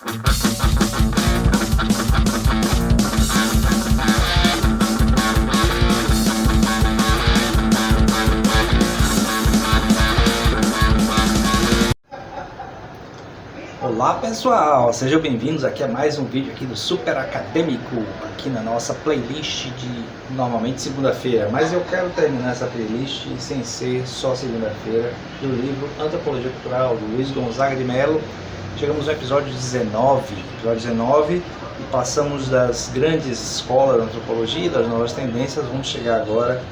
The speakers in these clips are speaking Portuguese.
Olá pessoal, sejam bem-vindos aqui a mais um vídeo aqui do Super Acadêmico, aqui na nossa playlist de normalmente segunda-feira, mas eu quero terminar essa playlist sem ser só segunda-feira, do livro Antropologia Cultural, do Luiz Gonzaga de Mello. Chegamos no episódio 19 e passamos das grandes escolas da antropologia, das novas tendências, vamos chegar agora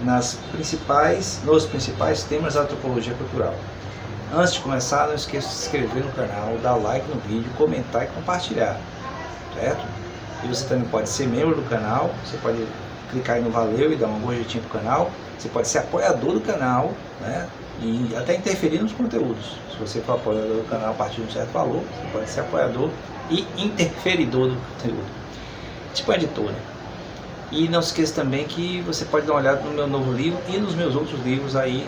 nos principais temas da antropologia cultural. Antes de começar, não esqueça de se inscrever no canal, dar like no vídeo, comentar e compartilhar, certo? E você também pode ser membro do canal, você pode clicar aí no valeu e dar uma gorjetinha pro canal, você pode ser apoiador do canal, né? E até interferir nos conteúdos. Se você for apoiador do canal a partir de um certo valor, você pode ser apoiador e interferidor do conteúdo, tipo editor, né? E não se esqueça também que você pode dar uma olhada no meu novo livro e nos meus outros livros aí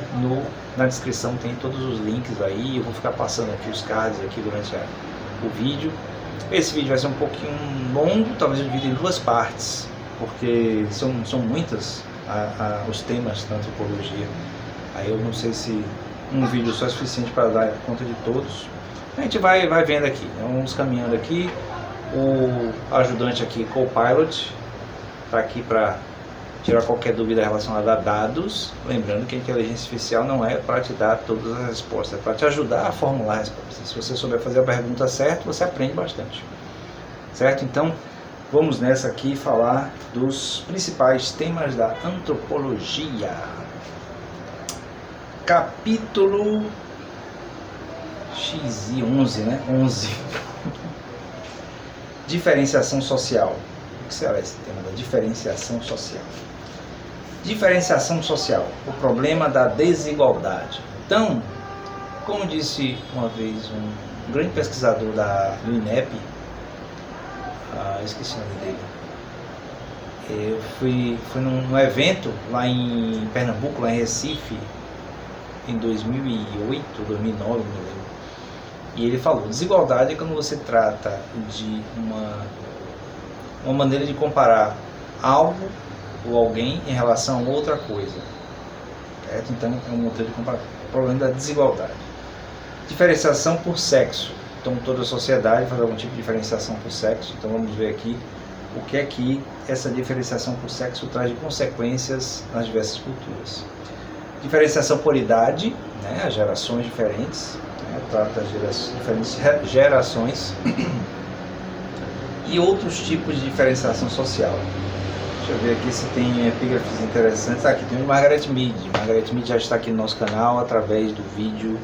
na descrição, tem todos os links aí. Eu vou ficar passando aqui os cards aqui durante o vídeo. Esse vídeo vai ser um pouquinho longo, talvez eu divida em duas partes, porque são muitos os temas da antropologia. Aí eu não sei se um vídeo só é suficiente para dar conta de todos. A gente vai vendo aqui, né? Vamos caminhando aqui. O ajudante aqui, Copilot, está aqui para tirar qualquer dúvida relacionada a dados. Lembrando que a inteligência artificial não é para te dar todas as respostas, é para te ajudar a formular respostas. Se você souber fazer a pergunta certa, você aprende bastante, certo? Então vamos nessa aqui falar dos principais temas da antropologia. Capítulo XI, né? 11. Diferenciação social. O que será esse tema da diferenciação social? Diferenciação social, o problema da desigualdade. Então, como disse uma vez um grande pesquisador do INEP, esqueci o nome dele, eu fui num evento lá em Pernambuco, lá em Recife, em 2008, 2009, não me lembro. E ele falou, desigualdade é quando você trata de uma maneira de comparar algo ou alguém em relação a outra coisa, certo? Então é um modelo de comparação. O problema da desigualdade. Diferenciação por sexo. Então toda a sociedade faz algum tipo de diferenciação por sexo. Então vamos ver aqui o que é que essa diferenciação por sexo traz de consequências nas diversas culturas. Diferenciação por idade, né? As gerações diferentes, né? Trata as diferentes gerações. E outros tipos de diferenciação social. Deixa eu ver aqui se tem epígrafes interessantes. Aqui tem o Margaret Mead. Margaret Mead já está aqui no nosso canal através do vídeo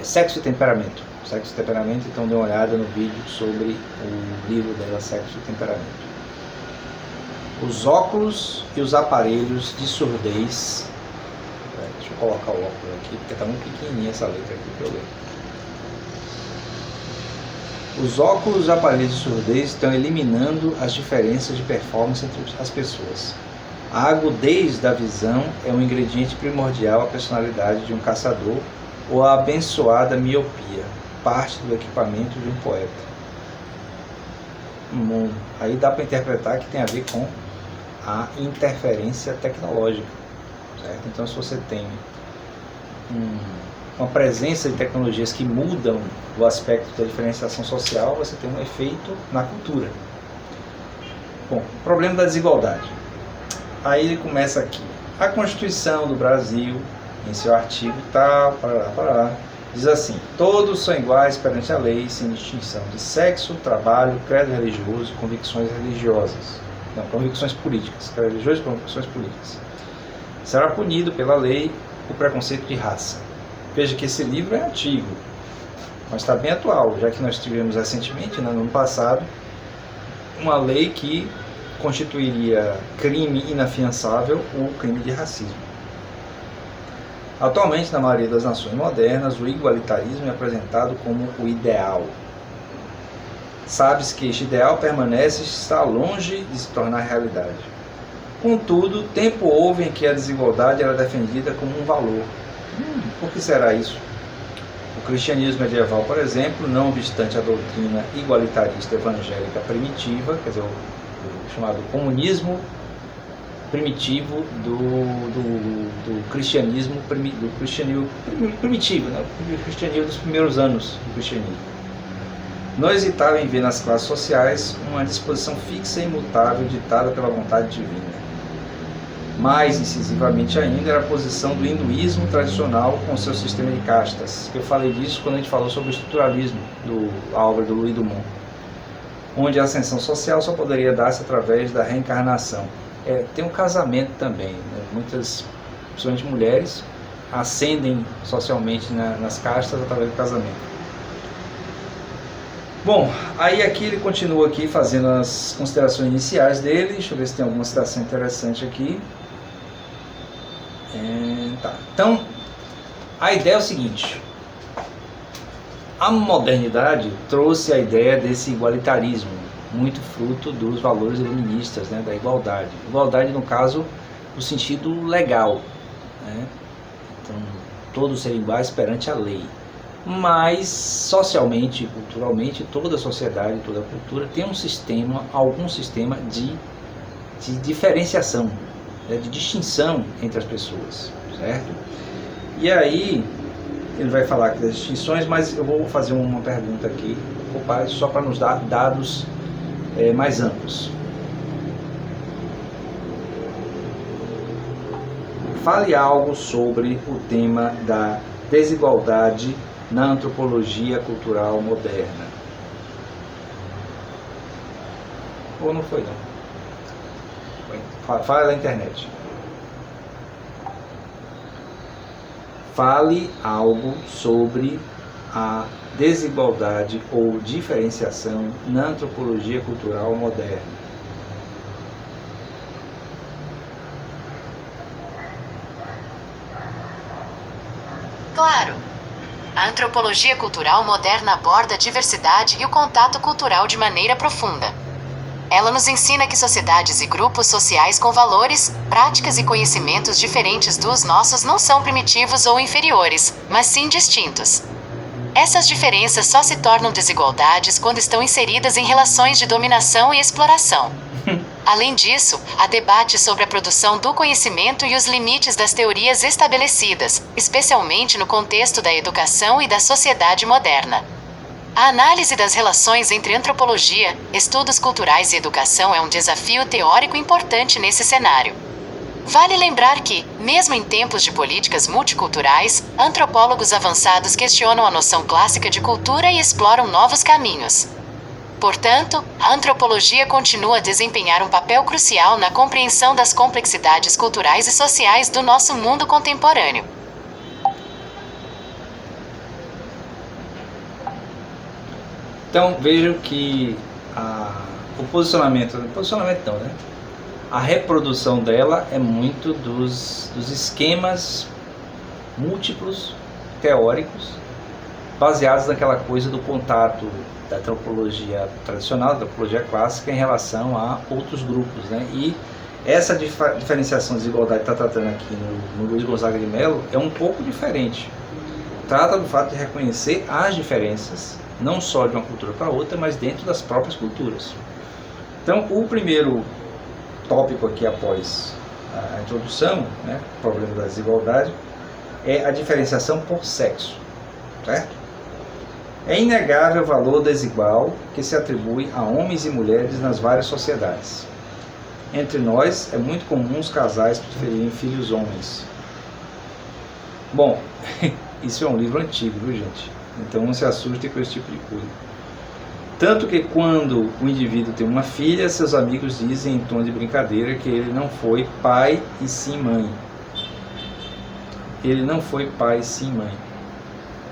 Sexo e Temperamento. Sexo e Temperamento, então dê uma olhada no vídeo sobre o livro dela, Sexo e Temperamento. Os óculos e os aparelhos de surdez. Deixa eu colocar o óculos aqui, porque está muito pequenininha essa letra aqui para eu ler. Os óculos e aparelhos de surdez estão eliminando as diferenças de performance entre as pessoas. A agudez da visão é um ingrediente primordial à personalidade de um caçador ou a abençoada miopia, parte do equipamento de um poeta. Aí dá para interpretar que tem a ver com a interferência tecnológica, certo? Então se você tem uma presença de tecnologias que mudam o aspecto da diferenciação social, você tem um efeito na cultura. Bom, problema da desigualdade. Aí ele começa aqui. A Constituição do Brasil, em seu artigo tal, diz assim: todos são iguais perante a lei, sem distinção de sexo, trabalho, credo religioso e convicções religiosas. Não, convicções políticas. Credo religioso e convicções políticas. Será punido pela lei o preconceito de raça. Veja que esse livro é antigo, mas está bem atual, já que nós tivemos recentemente, no ano passado, uma lei que constituiria crime inafiançável o crime de racismo. Atualmente, na maioria das nações modernas, o igualitarismo é apresentado como o ideal. Sabe-se que este ideal permanece e está longe de se tornar realidade. Contudo, tempo houve em que a desigualdade era defendida como um valor. Por que será isso? O cristianismo medieval, por exemplo, não obstante a doutrina igualitarista evangélica primitiva, quer dizer, o chamado comunismo primitivo do cristianismo, primitivo, né? O cristianismo dos primeiros anos do cristianismo. Não hesitava em ver nas classes sociais uma disposição fixa e imutável ditada pela vontade divina. Mais incisivamente ainda era a posição do hinduísmo tradicional com seu sistema de castas. Eu falei disso quando a gente falou sobre o estruturalismo, da obra do Louis Dumont, onde a ascensão social só poderia dar-se através da reencarnação. Tem um casamento também, né? Muitas, principalmente mulheres, ascendem socialmente nas castas através do casamento. Bom, aí aqui ele continua aqui fazendo as considerações iniciais dele. Deixa eu ver se tem alguma citação interessante aqui. Tá. Então, a ideia é o seguinte: a modernidade trouxe a ideia desse igualitarismo, muito fruto dos valores iluministas, né, da igualdade. Igualdade, no caso, no sentido legal, né? Então, todos serem iguais perante a lei. Mas, socialmente e culturalmente, toda a sociedade, toda a cultura tem algum sistema de diferenciação, né, de distinção entre as pessoas, certo? E aí, ele vai falar aqui das distinções, mas eu vou fazer uma pergunta aqui, só para nos dar dados mais amplos. Fale algo sobre o tema da desigualdade na antropologia cultural moderna. Ou não foi, não? Fale na internet. Fale algo sobre a desigualdade ou diferenciação na antropologia cultural moderna. Claro. A antropologia cultural moderna aborda a diversidade e o contato cultural de maneira profunda. Ela nos ensina que sociedades e grupos sociais com valores, práticas e conhecimentos diferentes dos nossos não são primitivos ou inferiores, mas sim distintos. Essas diferenças só se tornam desigualdades quando estão inseridas em relações de dominação e exploração. Além disso, há debate sobre a produção do conhecimento e os limites das teorias estabelecidas, especialmente no contexto da educação e da sociedade moderna. A análise das relações entre antropologia, estudos culturais e educação é um desafio teórico importante nesse cenário. Vale lembrar que, mesmo em tempos de políticas multiculturais, antropólogos avançados questionam a noção clássica de cultura e exploram novos caminhos. Portanto, a antropologia continua a desempenhar um papel crucial na compreensão das complexidades culturais e sociais do nosso mundo contemporâneo. Então vejam que o posicionamento não, né? A reprodução dela é muito dos esquemas múltiplos, teóricos, baseados naquela coisa do contato da antropologia tradicional, da antropologia clássica, em relação a outros grupos, né? E essa diferenciação de desigualdade que está tratando aqui no Luiz Gonzaga de Mello é um pouco diferente. Trata do fato de reconhecer as diferenças, não só de uma cultura para outra, mas dentro das próprias culturas. Então, o primeiro tópico aqui após a introdução, né, o problema da desigualdade, é a diferenciação por sexo, certo? É inegável o valor desigual que se atribui a homens e mulheres nas várias sociedades. Entre nós, é muito comum os casais preferirem filhos homens. Bom, isso é um livro antigo, viu, gente? Então não se assuste com esse tipo de coisa. Tanto que quando o indivíduo tem uma filha, seus amigos dizem em tom de brincadeira que ele não foi pai e sim mãe. Ele não foi pai e sim mãe.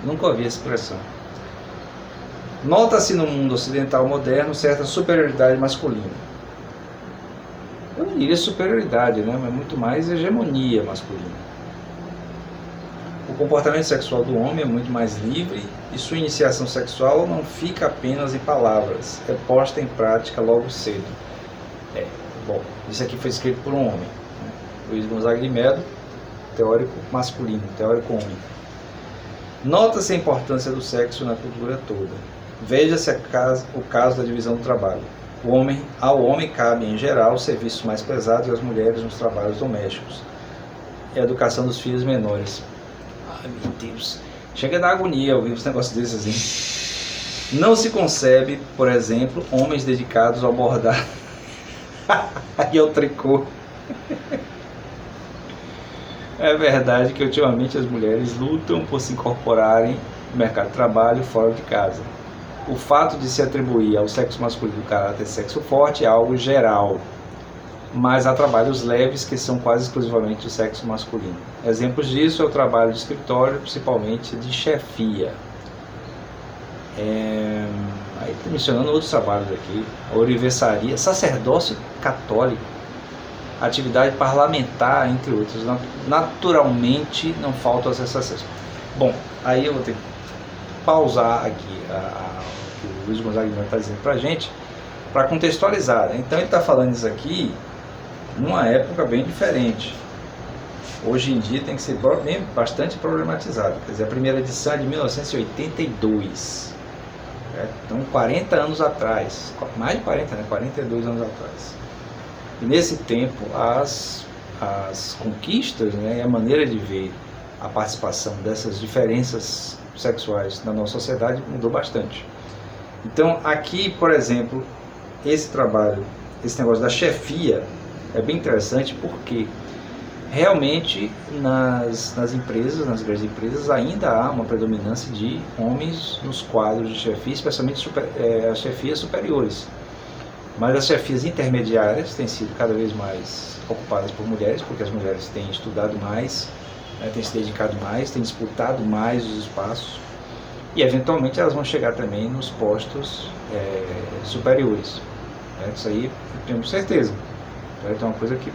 Nunca ouvi essa expressão. Nota-se no mundo ocidental moderno certa superioridade masculina. Eu não diria superioridade, né? Mas muito mais hegemonia masculina. O comportamento sexual do homem é muito mais livre e sua iniciação sexual não fica apenas em palavras, é posta em prática logo cedo. Bom, isso aqui foi escrito por um homem, né? Luiz Gonzaga de Mello, teórico masculino, teórico homem. Nota-se a importância do sexo na cultura toda. Veja-se o caso da divisão do trabalho. Ao homem cabe, em geral, os serviços mais pesados e às mulheres nos trabalhos domésticos. E a educação dos filhos menores. Ai, meu Deus. Chega da agonia ouvir uns negócios desses assim. Não se concebe, por exemplo, homens dedicados ao bordado e ao tricô. É verdade que ultimamente as mulheres lutam por se incorporarem no mercado de trabalho fora de casa. O fato de se atribuir ao sexo masculino o caráter de sexo forte é algo geral, mas há trabalhos leves que são quase exclusivamente do sexo masculino. Exemplos disso é o trabalho de escritório, principalmente de chefia. Aí estou mencionando outros trabalhos aqui: ourivesaria, sacerdócio católico, atividade parlamentar, entre outros. Naturalmente não faltam as exceções. Bom, aí eu vou ter que pausar aqui o que o Luiz Gonzaga está dizendo para a gente, para contextualizar, né? Então ele está falando isso aqui numa época bem diferente. Hoje em dia tem que ser bastante problematizado. Quer dizer, a primeira edição é de 1982. Então 40 anos atrás, mais de 40, né? 42 anos atrás. E nesse tempo as conquistas, né, e a maneira de ver a participação dessas diferenças sexuais na nossa sociedade mudou bastante. Então aqui, por exemplo, esse trabalho, esse negócio da chefia é bem interessante, porque realmente nas empresas, nas grandes empresas, ainda há uma predominância de homens nos quadros de chefia, especialmente as chefias superiores. Mas as chefias intermediárias têm sido cada vez mais ocupadas por mulheres, porque as mulheres têm estudado mais, né, têm se dedicado mais, têm disputado mais os espaços, e eventualmente elas vão chegar também nos postos superiores. Né? Isso aí eu tenho certeza. Então é uma coisa que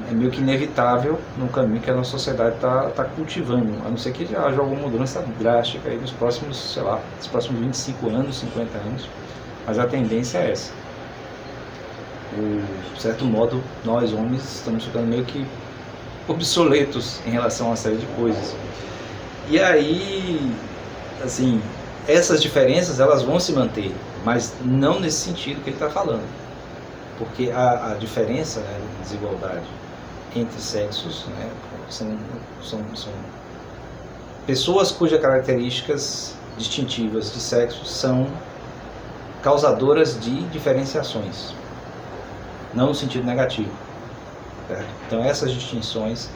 é meio que inevitável no caminho que a nossa sociedade está cultivando, a não ser que haja alguma mudança drástica aí nos próximos, sei lá, nos próximos 25 anos, 50 anos, mas a tendência é essa. De certo modo, nós homens estamos ficando meio que obsoletos em relação a uma série de coisas. E aí, assim, essas diferenças elas vão se manter, mas não nesse sentido que ele está falando. Porque a diferença, né, a desigualdade entre sexos, né, são pessoas cujas características distintivas de sexo são causadoras de diferenciações, não no sentido negativo. Certo? Então essas distinções,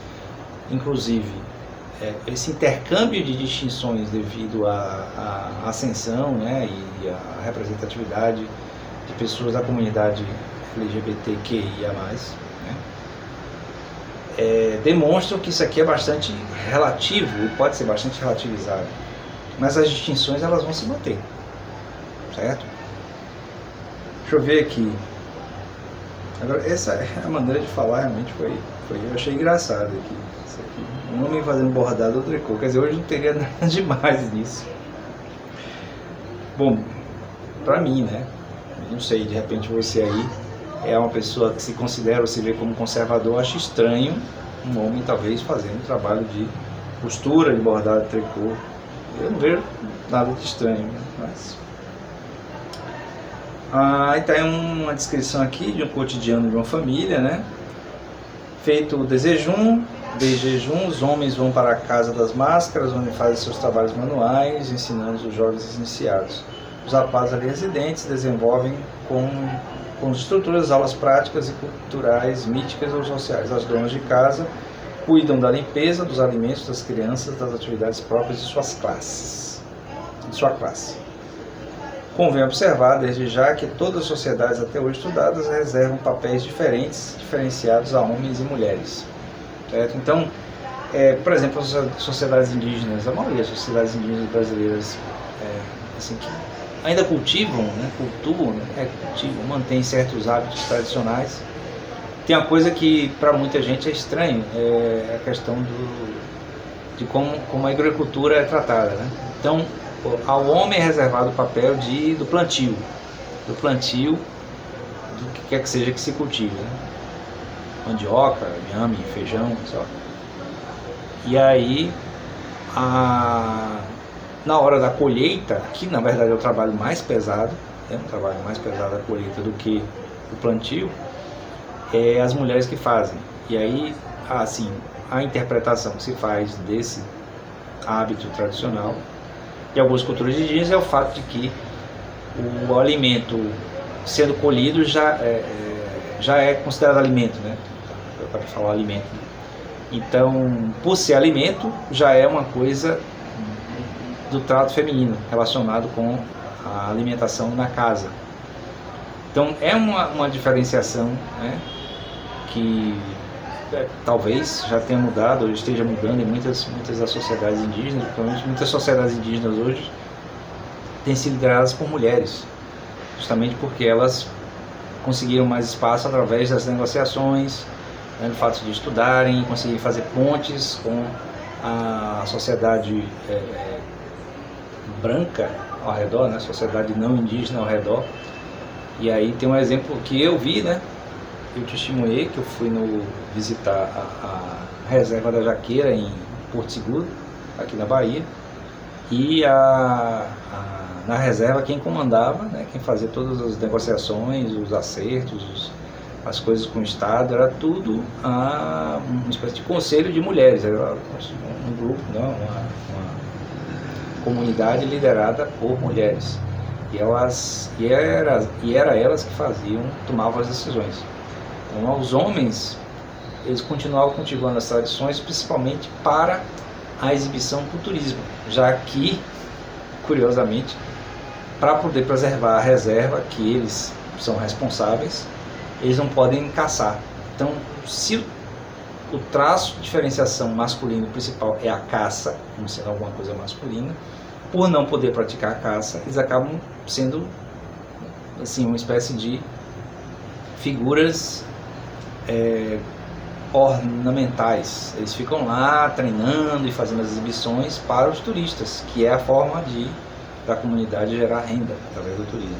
inclusive esse intercâmbio de distinções devido à ascensão, né, e à representatividade de pessoas da comunidade LGBTQIA+, né, demonstram que isso aqui é bastante relativo e pode ser bastante relativizado, mas as distinções elas vão se manter, certo? Deixa eu ver aqui. Agora, essa é a maneira de falar, realmente eu achei engraçado aqui. Isso aqui. Um homem fazendo bordado ou tricô. Quer dizer, hoje não teria nada demais nisso. Bom, pra mim, né? Não sei, de repente você aí é uma pessoa que se considera ou se vê como conservador, acha estranho um homem talvez fazendo um trabalho de costura, de bordado, de tricô. Eu não vejo nada de estranho, né? Mas... aí tem uma descrição aqui de um cotidiano de uma família, né? Feito o desjejum, os homens vão para a casa das máscaras, onde fazem seus trabalhos manuais, ensinando os jovens iniciados. Os rapazes ali residentes desenvolvem com estruturas, aulas práticas e culturais, míticas ou sociais. As donas de casa cuidam da limpeza, dos alimentos das crianças, das atividades próprias de suas classes, de sua classe. Convém observar, desde já, que todas as sociedades até hoje estudadas reservam papéis diferenciados a homens e mulheres. Certo? Então, por exemplo, as sociedades indígenas, a maioria das sociedades indígenas brasileiras, assim, que ainda cultivam, né, cultivam, mantêm certos hábitos tradicionais. Tem uma coisa que para muita gente é estranho, é a questão de como a agricultura é tratada, né? Então, ao homem é reservado o papel do plantio do que quer que seja que se cultive, né? Mandioca, inhame, feijão, sei lá. E aí Na hora da colheita, que na verdade é o trabalho mais pesado, é um trabalho mais pesado a colheita do que o plantio, é as mulheres que fazem. E aí, assim, a interpretação que se faz desse hábito tradicional de algumas culturas indígenas é o fato de que o alimento sendo colhido já é considerado alimento, né? Para falar alimento. Então, por ser alimento, já é uma coisa do trato feminino relacionado com a alimentação na casa. Então, é uma diferenciação, né, que talvez já tenha mudado ou esteja mudando em muitas das sociedades indígenas. Principalmente muitas sociedades indígenas hoje têm sido lideradas por mulheres, justamente porque elas conseguiram mais espaço através das negociações, né, do fato de estudarem, conseguir fazer pontes com a sociedade branca ao redor, né, sociedade não indígena ao redor. E aí tem um exemplo que eu vi, né, eu testemunhei, que eu fui visitar a reserva da Jaqueira em Porto Seguro, aqui na Bahia, e na reserva quem comandava, né, quem fazia todas as negociações, os acertos, as coisas com o Estado, era tudo uma espécie de conselho de mulheres, era um grupo, não, uma comunidade liderada por mulheres, e era elas que tomavam as decisões. Então, os homens, eles continuavam cultivando as tradições, principalmente para a exibição para o turismo, já que, curiosamente, para poder preservar a reserva que eles são responsáveis, eles não podem caçar. Então, se o traço de diferenciação masculino principal é a caça, como sendo alguma coisa masculina, por não poder praticar a caça, eles acabam sendo assim, uma espécie de figuras ornamentais. Eles ficam lá treinando e fazendo as exibições para os turistas, que é a forma da comunidade gerar renda através do turismo.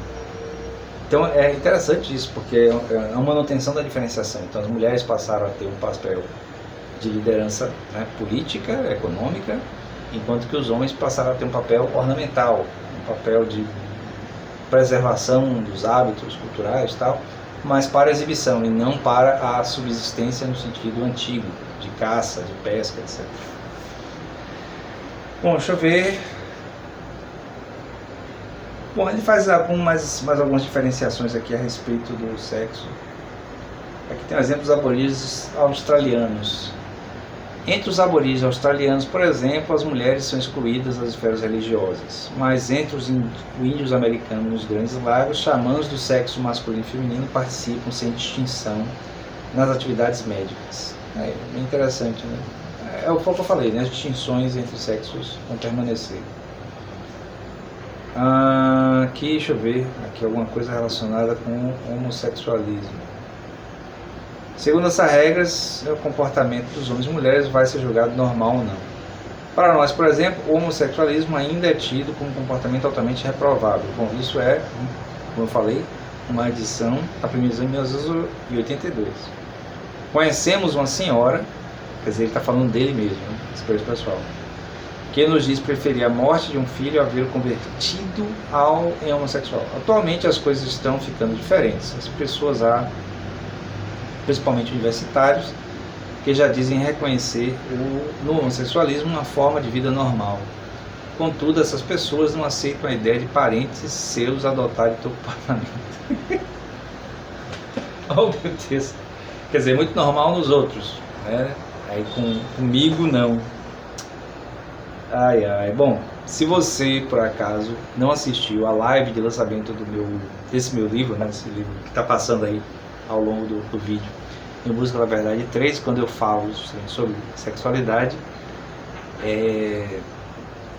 Então é interessante isso, porque é uma manutenção da diferenciação. Então as mulheres passaram a ter um papel de liderança, né, política, econômica, enquanto que os homens passaram a ter um papel ornamental, um papel de preservação dos hábitos culturais e tal, mas para a exibição e não para a subsistência no sentido antigo, de caça, de pesca, etc. Bom, deixa eu ver. Bom, ele faz mais algumas diferenciações aqui a respeito do sexo. Aqui tem um exemplo dos aborígenes australianos. Entre os aborígenes australianos, por exemplo, as mulheres são excluídas das esferas religiosas, mas entre os índios americanos nos Grandes Lagos, xamãs do sexo masculino e feminino participam sem distinção nas atividades médicas. É bem interessante, né? É o que eu falei, né? As distinções entre sexos vão permanecer. Aqui, deixa eu ver, aqui alguma coisa relacionada com homossexualismo. Segundo essas regras, o comportamento dos homens e mulheres vai ser julgado normal ou não. Para nós, por exemplo, o homossexualismo ainda é tido como um comportamento altamente reprovável. Bom, isso é, como eu falei, uma edição, a primeira edição de 1982. Conhecemos uma senhora, quer dizer, ele está falando dele mesmo, né, esse pessoal, que nos diz preferir a morte de um filho a vê-lo convertido em homossexual. Atualmente as coisas estão ficando diferentes. As pessoas principalmente universitários, que já dizem reconhecer no homossexualismo uma forma de vida normal. Contudo, essas pessoas não aceitam a ideia de parentes seus adotarem teu parlamento. Oh, meu Deus! Quer dizer, muito normal nos outros, né? Aí comigo não. Bom, se você por acaso não assistiu a live de lançamento desse meu livro, né, esse livro que está passando aí ao longo do vídeo, Em Busca da Verdade 3, quando eu falo sobre sexualidade,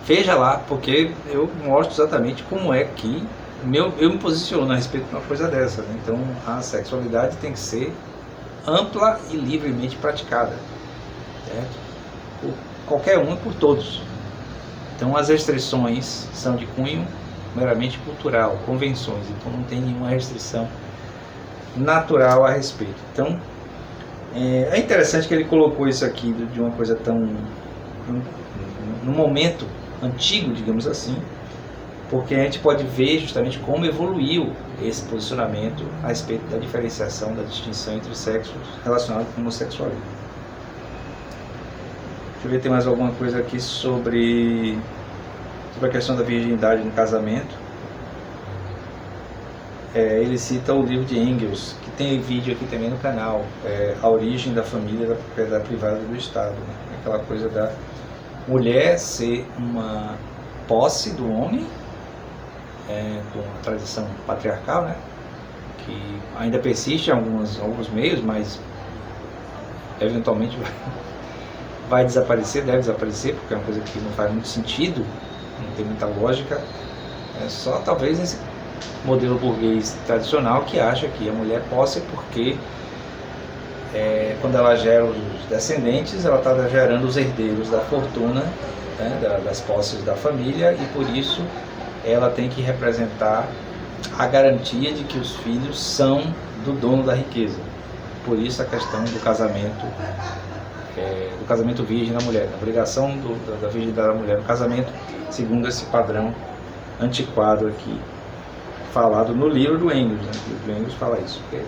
veja lá, porque eu mostro exatamente como é que eu me posiciono a respeito de uma coisa dessa, né? Então a sexualidade tem que ser ampla e livremente praticada, certo? Por qualquer um e por todos. Então as restrições são de cunho meramente cultural, convenções, então não tem nenhuma restrição natural a respeito. Então é interessante que ele colocou isso aqui de uma coisa tão, no momento antigo, digamos assim, porque a gente pode ver justamente como evoluiu esse posicionamento a respeito da diferenciação, da distinção entre sexos relacionado com o homossexualismo. Deixa eu ver, tem mais alguma coisa aqui sobre a questão da virgindade no casamento. Ele cita o livro de Engels, que tem vídeo aqui também no canal, A Origem da Família da Propriedade Privada do Estado, né? Aquela coisa da mulher ser uma posse do homem, de uma tradição patriarcal, né? Que ainda persiste em alguns meios, mas eventualmente vai desaparecer, deve desaparecer, porque é uma coisa que não faz muito sentido, não tem muita lógica. É só talvez nesse modelo burguês tradicional que acha que a mulher posse porque quando ela gera os descendentes, ela está gerando os herdeiros da fortuna, né, das posses da família, e por isso ela tem que representar a garantia de que os filhos são do dono da riqueza. Por isso a questão do casamento virgem da mulher, a obrigação da virgindade da mulher no casamento, segundo esse padrão antiquado aqui, falado no livro do Engels, né? O livro do Engels fala isso, porque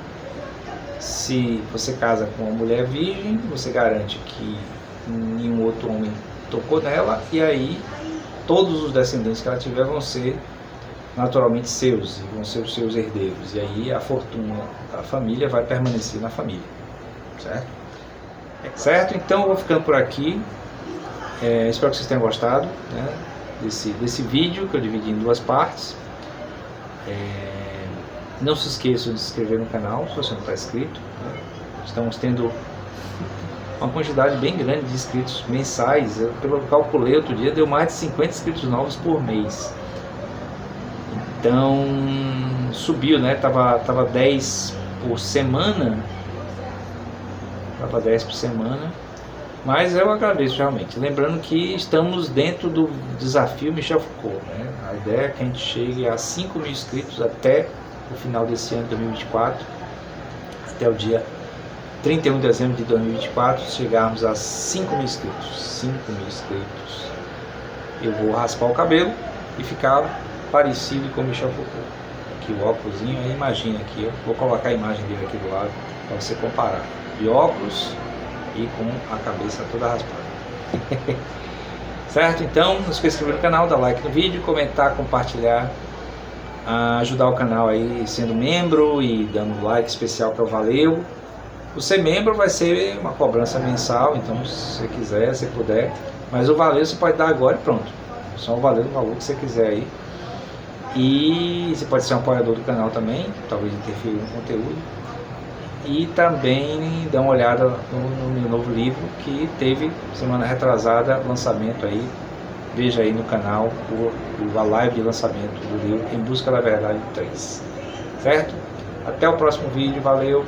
se você casa com uma mulher virgem, você garante que nenhum outro homem tocou nela, e aí todos os descendentes que ela tiver vão ser naturalmente seus, e vão ser os seus herdeiros, e aí a fortuna da família vai permanecer na família, certo? Então eu vou ficando por aqui, espero que vocês tenham gostado, né, desse vídeo que eu dividi em duas partes. Não se esqueçam de se inscrever no canal se você não está inscrito, né? Estamos tendo uma quantidade bem grande de inscritos mensais. Pelo que eu calculei outro dia, deu mais de 50 inscritos novos por mês. Então subiu, né? Tava 10 por semana. Tava 10 por semana. Mas eu agradeço realmente. Lembrando que estamos dentro do desafio Michel Foucault, né? A ideia é que a gente chegue a 5 mil inscritos até o final desse ano de 2024, até o dia 31 de dezembro de 2024, chegarmos a 5 mil inscritos. 5 mil inscritos. Eu vou raspar o cabelo e ficar parecido com o Michel Foucault. Aqui o óculosinho, aí imagina aqui, eu vou colocar a imagem dele aqui do lado para você comparar. De óculos e com a cabeça toda raspada. Certo? Então, não esqueça de se inscrever no canal, dar like no vídeo, comentar, compartilhar, ajudar o canal aí sendo membro e dando like especial para o Valeu. O ser membro vai ser uma cobrança mensal, então se você quiser, se puder, mas o Valeu você pode dar agora e pronto. Só o Valeu do valor que você quiser aí. E você pode ser um apoiador do canal também, talvez interferir no conteúdo. E também dá uma olhada no meu novo livro, que teve semana retrasada lançamento aí. Veja aí no canal a live de lançamento do livro Em Busca da Verdade 3. Certo? Até o próximo vídeo, valeu!